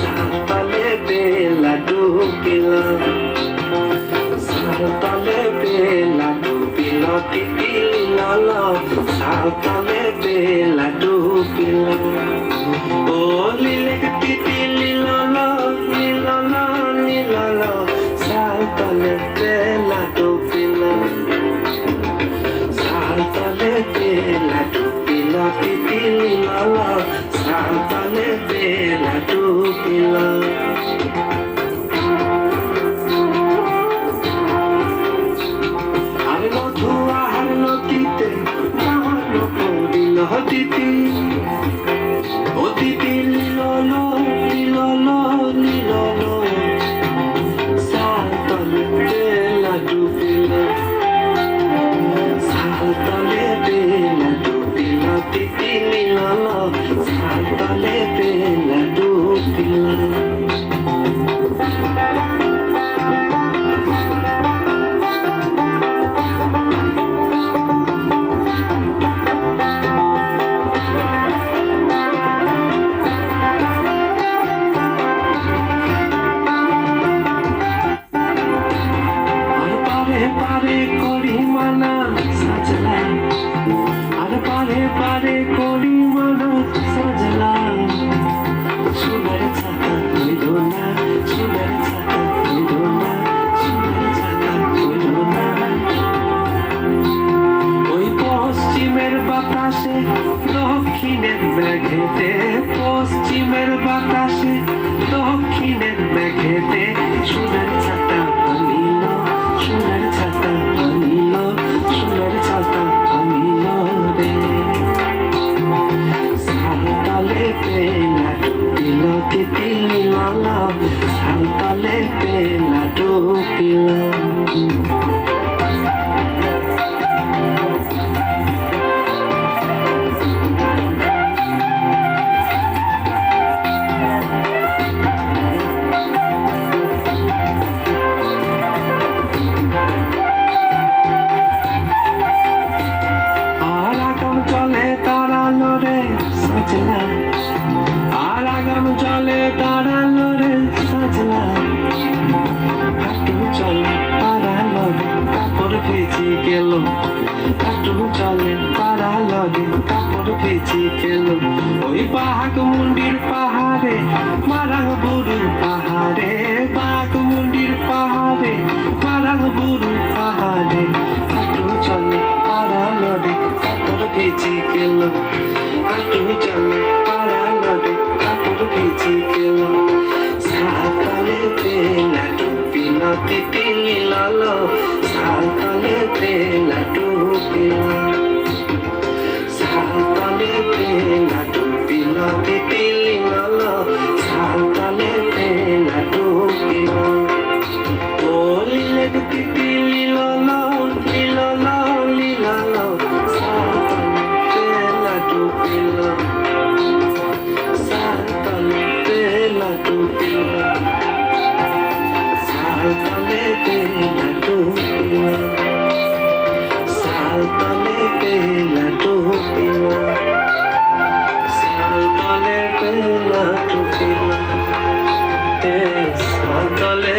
সাঁওতালে বেলা ডুবিল সাঁওতালে বেলা ডুবিল তিতিলি লাল সাঁওতালে বেলা ডুবিল ও লিলে তিতিলি লাল নীলাল নীলাল সাঁওতালে বেলা ডুবিল সাঁওতালে বেলা ডুবিল তিতিলি লাল সাঁওতালে বেলা ডুবিল আর মধু আর নদীতে গান পড়িল দিতি ও দিতি লীলল লীলল লীলল সাঁওতালে বেলা ডুবিল সাঁওতালে বেলা ডুবিল তিতিলি লাল সাঁওতালে বেলা ডুবিল পারে করি মানা সাজলা আর পারে পারে করি মানা সাজলা সোনার ছাতা হইল না সোনার ছাতা হইল না সোনার ছাতা হইল না ওই পশ্চিমের বাতাসে দক্ষিণের মেঘেতে পশ্চিমের বাতাসে দক্ষিণের মেঘেতে সোনার ছাতা আনিল সোনার ছাতা আনিল সোনার ছাতা আনিল রে সাঁওতালে বেলা ডুবিল তিতিলি লাল সাঁওতালে বেলা ডুবিল সাজলা আর আগাম চলে দাঁড়ালো রে সাজলা হাঁটু চলে পাড়ালো রে কাপড় ভেজে গেল হাঁটু চলে পাড়ালো রে কাপড় ভেজে গেল ওই বাঘ মুন্ডির পাহাড়ে মারাং বুড়ু পাহাড়ে বাঘ মুন্ডির পাহাড়ে মারাং বুড়ু পাহাড়ে হাঁটু চলে পাড়ালো রে কাপড় ভেজে গেল হাঁটু চলে পাড়ালো রে কাপড় ভেজে গেল সাঁওতালে বেলা ডুবিল তিতিলি লাল সাঁওতালে বেলা ডুবিল সাঁওতালে বেলা ডুবিল তিতিলি লাল সাঁওতালে বেলা ডুবিল ও লিলে তিতিলি লাল লীলল লীলল সাঁওতালে বেলা ডুবিল সাঁওতালে বেলা ডুবিল সাঁওতালে বেলা ডুবিল সাঁওতালে বেলা ডুবিল সাঁওতালে বেলা ডুবিল সাঁওতালে